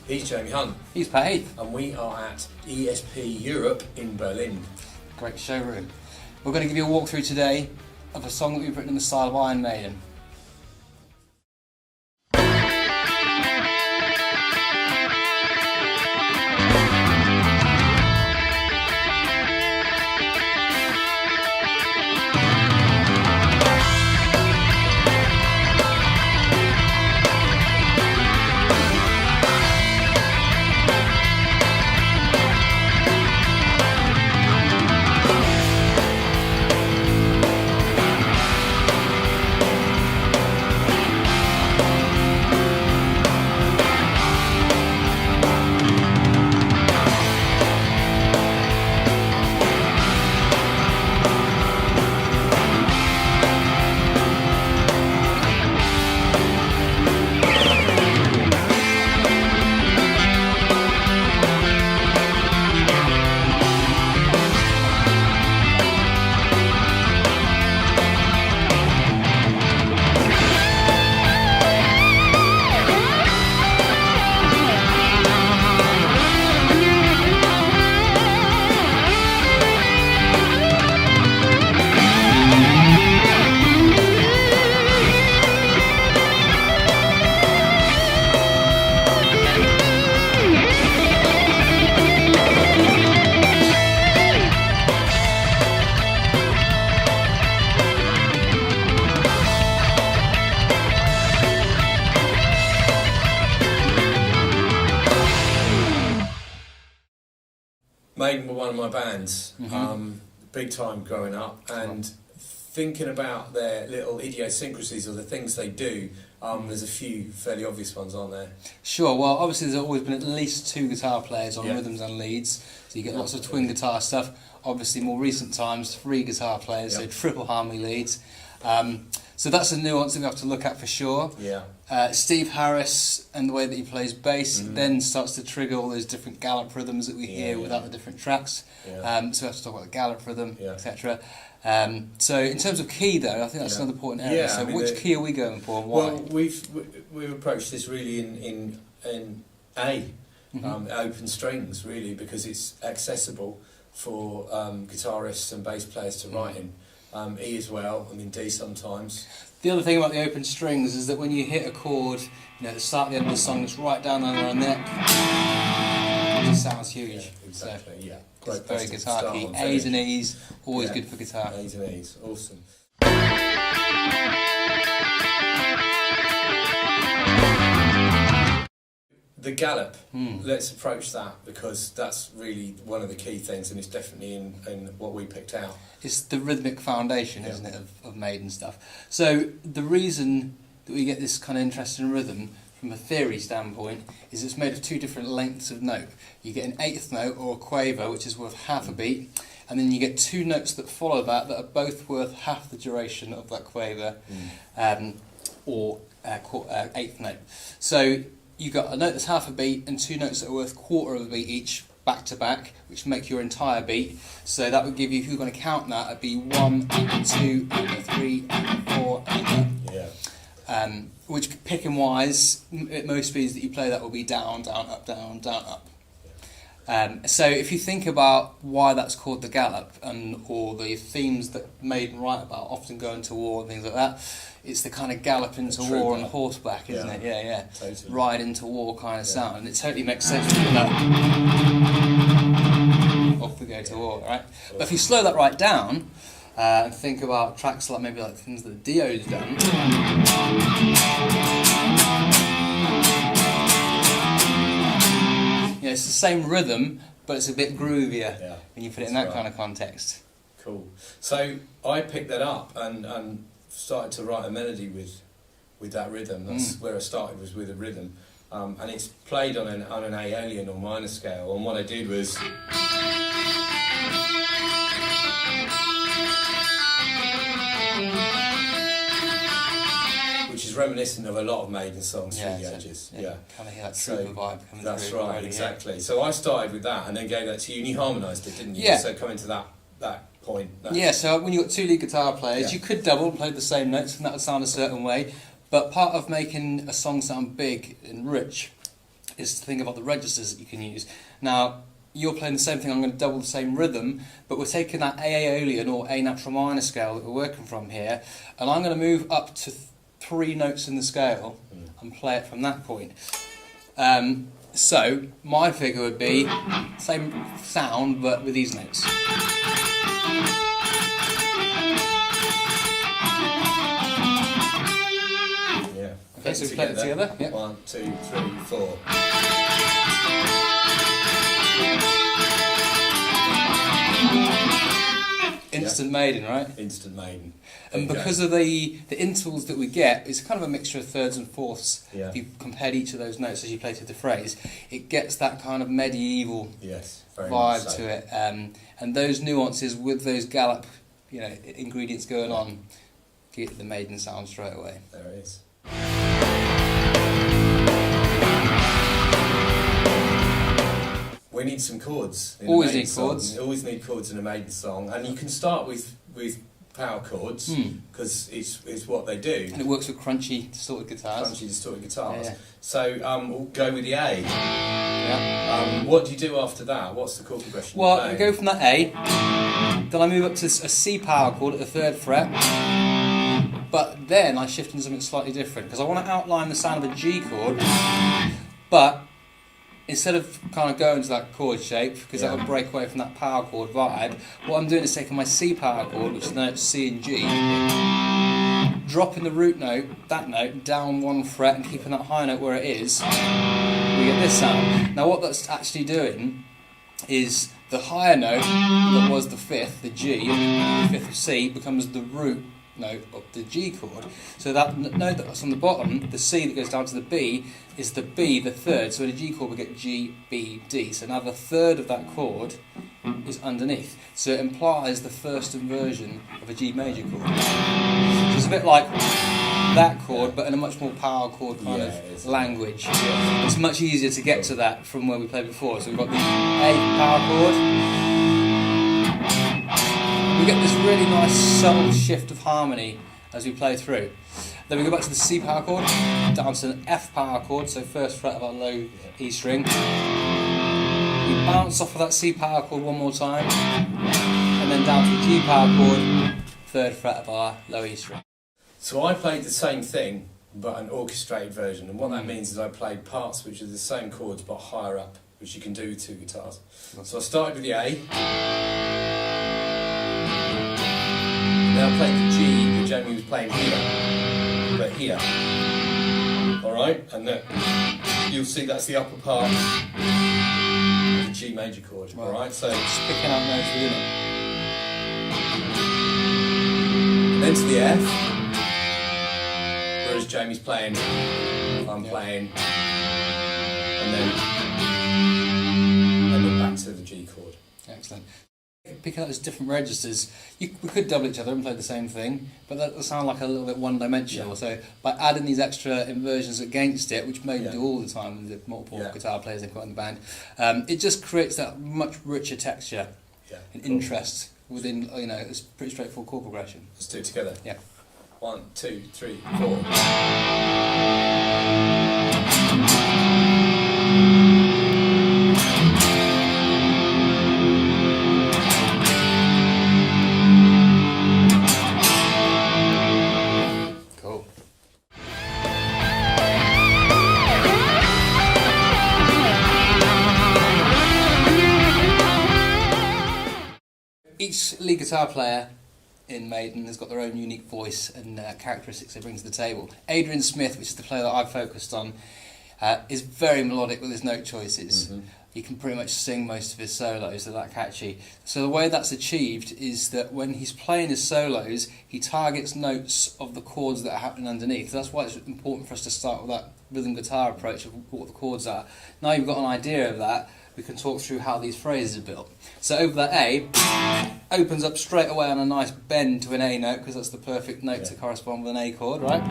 He's Jamie Hunt. He's Pat Heath. And we are at ESP Europe in Berlin. Great showroom. We're going to give you a walkthrough today of a song that we've written in the style of Iron Maiden. Maiden were one of my bands, big time growing up, and thinking about their little idiosyncrasies or the things they do, there's a few fairly obvious ones, aren't there? Sure, well obviously there's always been at least 2 guitar players on rhythms and leads, so you get lots of twin guitar stuff. Obviously more recent times, 3 guitar players, so triple harmony leads. So that's a nuance that we have to look at for sure. Steve Harris and the way that he plays bass then starts to trigger all those different GALLOP rhythms that we hear without the different tracks. So we have to talk about the GALLOP rhythm, etc. So in terms of key though, I think that's another important area. So I mean, which key are we going for and why? Well, we've approached this really in open strings really, because it's accessible for guitarists and bass players to write in. E as well, I mean D sometimes. The other thing about the open strings is that when you hit a chord, you know, at the start and the end of the song, it's right down on our neck. It just sounds huge. Yeah, exactly, so Great it's very guitar key. A's and E's, always good for guitar. A's and E's, awesome. The GALLOP, let's approach that, because that's really one of the key things, and it's definitely in what we picked out. It's the rhythmic foundation, isn't it, of Maiden stuff. So the reason that we get this kind of interest in rhythm from a theory standpoint is it's made of 2 different lengths of note. You get an 8th note or a quaver, which is worth half a beat, and then you get 2 notes that follow that are both worth half the duration of that quaver or 8th note. So you've got a note that's half a beat and 2 notes that are worth quarter of a beat each, back to back, which make your entire beat. So that would give you, if you're going to count that, it'd be 1 and 2 and 3 and 4 and which picking wise, at most speeds that you play, that will be down, down, up, down, down, up. So if you think about why that's called the GALLOP, and or the themes that Maiden write about, often going to war and things like that, it's the kind of gallop into war on horseback, isn't it? Yeah. Totally. Ride into war kind of sound, and it totally makes sense with that. Off we go to war, right? But if you slow that right down and think about tracks like maybe like things that Dio's done. Yeah, it's the same rhythm, but it's a bit groovier when you put it in that kind of context. Cool. So I picked that up and started to write a melody with that rhythm. That's where I started, was with a rhythm, and it's played on an Aeolian or minor scale. And what I did was reminiscent of a lot of Maiden songs through the ages. Kind of hear that trooper vibe coming through. That's right, exactly. So I started with that and then gave that to you, and you harmonised it, didn't you? Yeah. So coming to that point. So when you've got 2 lead guitar players, you could double and play the same notes, and that would sound a certain way. But part of making a song sound big and rich is to think about the registers that you can use. Now, you're playing the same thing, I'm going to double the same rhythm, but we're taking that A aeolian or A natural minor scale that we're working from here, and I'm going to move up to 3 notes in the scale and play it from that point. So, my figure would be same sound, but with these notes. Yeah. Okay, so we play it together. Yep. 1, 2, 3, 4. Instant Maiden, right? Instant Maiden. And because of the intervals that we get, it's kind of a mixture of thirds and fourths. Yeah. If you compared each of those notes as you play through the phrase, it gets that kind of medieval very vibe so. to it. And those nuances with those GALLOP, ingredients going on, get the Maiden sound straight away. There it is. We need some chords. Always need chords. Always need chords in a Maiden song, and you can start with power chords because it's what they do. And it works with crunchy distorted guitars. Crunchy distorted guitars. Yeah. So we'll go with the A. Yeah. What do you do after that? What's the chord progression? Well, I go from that A, then I move up to a C power chord at the 3rd fret, but then I shift into something slightly different because I want to outline the sound of a G chord, but instead of kind of going to that chord shape, because that would break away from that power chord vibe, what I'm doing is taking my C power chord, which is the notes C and G, dropping the root note, that note, down 1 fret and keeping that high note where it is, we get this sound. Now what that's actually doing is the higher note that was the 5th, the G, the 5th of C, becomes the root note of the G chord. So that note that's on the bottom, the C that goes down to the B, is the B, the 3rd. So in a G chord we get G, B, D. So now the 3rd of that chord is underneath. So it implies the 1st inversion of a G major chord. So it's a bit like that chord, but in a much more power chord kind of language. It's much easier to get to that from where we played before. So we've got the A power chord. We get this really nice subtle shift of harmony as we play through. Then we go back to the C power chord, down to an F power chord, so 1st fret of our low E string. We bounce off of that C power chord 1 more time, and then down to a G power chord, 3rd fret of our low E string. So I played the same thing, but an orchestrated version, and what that means is I played parts which are the same chords but higher up, which you can do with 2 guitars. So I started with the A. Now I played the G that Jamie was playing here, but here. Alright, and you'll see that's the upper part of the G major chord. Right. Alright, so just picking up notes within it. And then to the F, whereas Jamie's playing, I'm playing, and then back to the G chord. Excellent. Picking up those different registers, we could double each other and play the same thing, but that will sound like a little bit one-dimensional. Yeah. So by adding these extra inversions against it, which Maiden do all the time with the multiple guitar players they've got in the band, it just creates that much richer texture and interest within, it's pretty straightforward chord progression. Let's do it together. Yeah. 1, 2, 3, 4. Each lead guitar player in Maiden has got their own unique voice and characteristics they bring to the table. Adrian Smith, which is the player that I've focused on, is very melodic with his note choices. Mm-hmm. He can pretty much sing most of his solos, they're that catchy. So the way that's achieved is that when he's playing his solos, he targets notes of the chords that are happening underneath. That's why it's important for us to start with that rhythm guitar approach of what the chords are. Now you've got an idea of that, we can talk through how these phrases are built. So over that A, opens up straight away on a nice bend to an A note, because that's the perfect note to correspond with an A chord, right?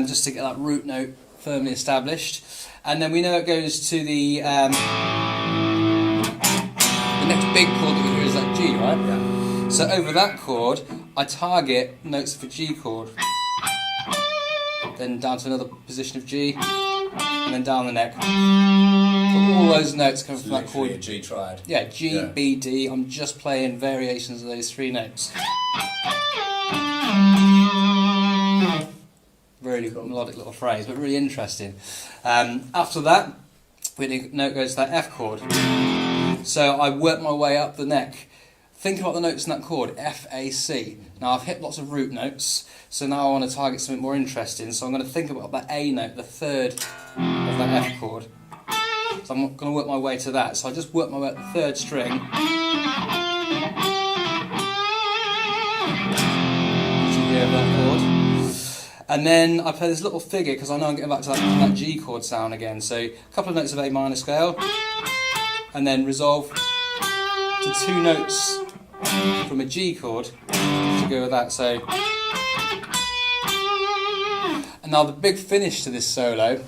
Just to get that root note firmly established. And then we know it goes to the next big chord that we hear is that G, right? Yeah. So over that chord, I target notes of a G chord. Then down to another position of G. and then down the neck. But all those notes come from that chord. A G triad. Yeah, G, B, D. I'm just playing variations of those three notes. Really melodic little phrase, but really interesting. After that, the note goes to that F chord. So I work my way up the neck. Think about the notes in that chord, F, A, C. Now I've hit lots of root notes, so now I want to target something more interesting. So I'm going to think about that A note, the third of that F chord. So I'm going to work my way to that. So I just work my way up the third string. That chord. And then I play this little figure because I know I'm getting back to that G chord sound again. So a couple of notes of A minor scale, and then resolve to two notes from a G chord to go with that. So, and now the big finish to this solo.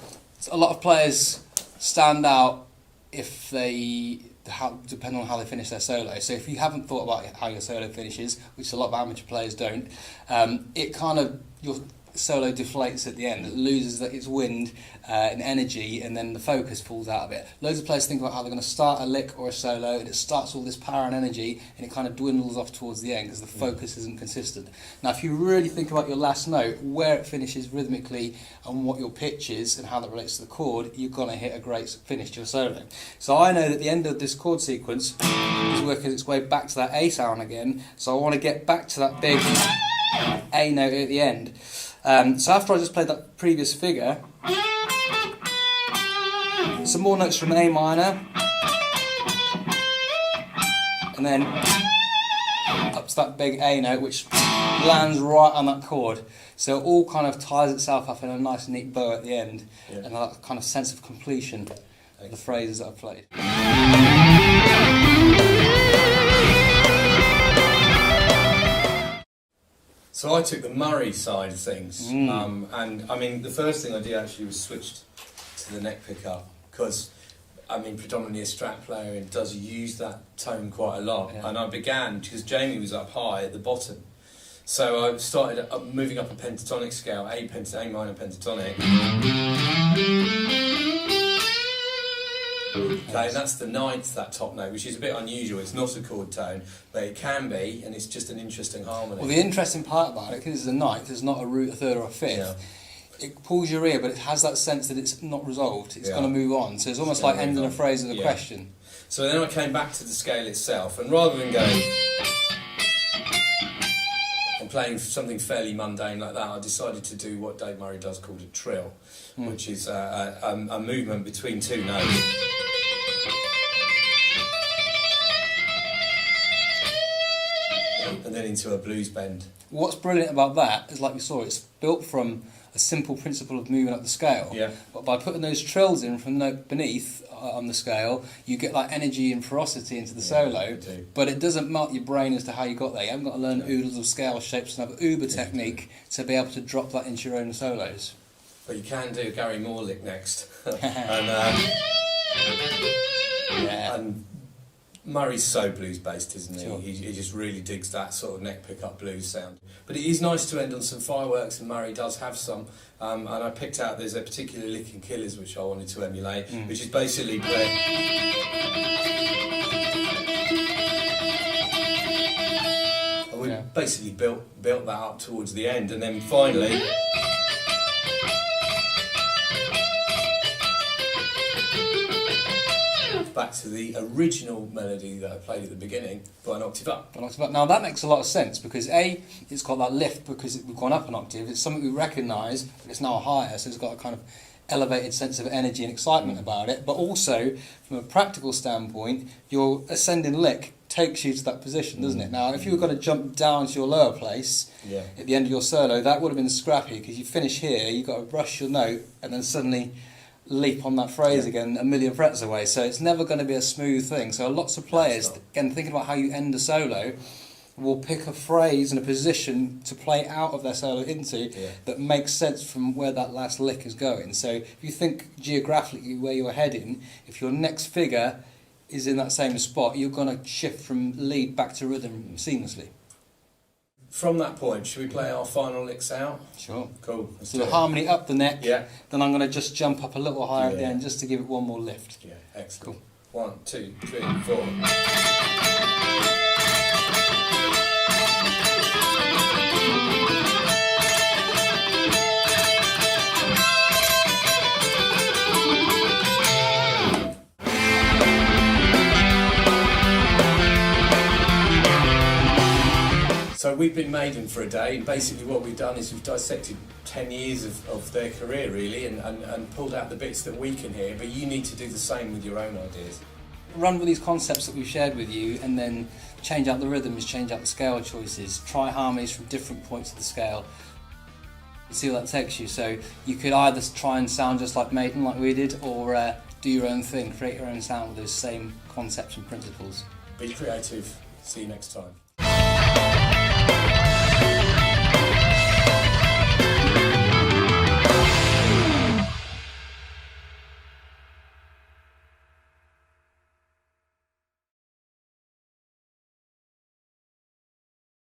A lot of players stand out if they. Depending on how they finish their solo. So if you haven't thought about how your solo finishes, which a lot of amateur players don't, it kind of, your solo deflates at the end. It loses its wind and energy, and then the focus falls out of it. Loads of players think about how they're going to start a lick or a solo, and it starts all this power and energy, and it kind of dwindles off towards the end because the focus isn't consistent. Now if you really think about your last note, where it finishes rhythmically and what your pitch is and how that relates to the chord, you're going to hit a great finish to your solo. So I know that the end of this chord sequence is working its way back to that A sound again, so I want to get back to that big A note at the end. So after I just played that previous figure, some more notes from A minor, and then up to that big A note, which lands right on that chord. So it all kind of ties itself up in a nice neat bow at the end, and that kind of sense of completion of the phrases that I've played. So I took the Murray side of things, and I mean the first thing I did actually was switched to the neck pickup because I mean predominantly a Strat player and does use that tone quite a lot. And I began because Jamie was up high at the bottom, so I started moving up a pentatonic scale, A minor pentatonic. Okay, and that's the ninth, that top note, which is a bit unusual. It's not a chord tone, but it can be, and it's just an interesting harmony. Well, the interesting part about it, because it's a ninth, it's not a root, a third, or a fifth. It pulls your ear, but it has that sense that it's not resolved. It's going to move on. So it's almost like ending a phrase with a question. So then I came back to the scale itself, and rather than going and playing something fairly mundane like that, I decided to do what Dave Murray does called a trill, which is a movement between two notes. And then into a blues bend. What's brilliant about that is, like we saw, it's built from a simple principle of moving up the scale. But by putting those trills in from the note beneath on the scale, you get that energy and ferocity into the solo. But it doesn't melt your brain as to how you got there. You haven't got to learn oodles of scale shapes and have an uber technique to be able to drop that into your own solos. But you can do Gary Moore lick next. And Murray's so blues based, isn't he? He just really digs that sort of neck pickup blues sound. But it is nice to end on some fireworks, and Murray does have some. And I picked out, there's a particular lick in Killers which I wanted to emulate, which is basically playing. And we basically built that up towards the end, and then finally. Back to the original melody that I played at the beginning, but an octave up. Now that makes a lot of sense because A, it's got that lift because we've gone up an octave. It's something we recognise, but it's now higher, so it's got a kind of elevated sense of energy and excitement about it. But also, from a practical standpoint, your ascending lick takes you to that position, doesn't it? Now, if you were going to jump down to your lower place at the end of your solo, that would have been scrappy because you finish here, you've got to rush your note, and then suddenly leap on that phrase again a million frets away, so it's never going to be a smooth thing. So lots of players, again thinking about how you end a solo, will pick a phrase and a position to play out of their solo into that makes sense from where that last lick is going. So if you think geographically where you're heading, if your next figure is in that same spot, you're going to shift from lead back to rhythm seamlessly. from that point, should we play our final licks out? Sure. Cool. Let's So do the it. harmony up the neck, Yeah. then I'm going to just jump up a little higher at the Yeah. end just to give it one more lift. Yeah, excellent. Cool. 1, 2, 3, 4. So we've been Maiden for a day, and basically what we've done is we've dissected 10 years of their career really, and pulled out the bits that we can hear, but you need to do the same with your own ideas. Run with these concepts that we've shared with you and then change out the rhythms, change out the scale choices, try harmonies from different points of the scale. See what that takes you. So you could either try and sound just like Maiden, like we did, or do your own thing, create your own sound with those same concepts and principles. Be creative. See you next time.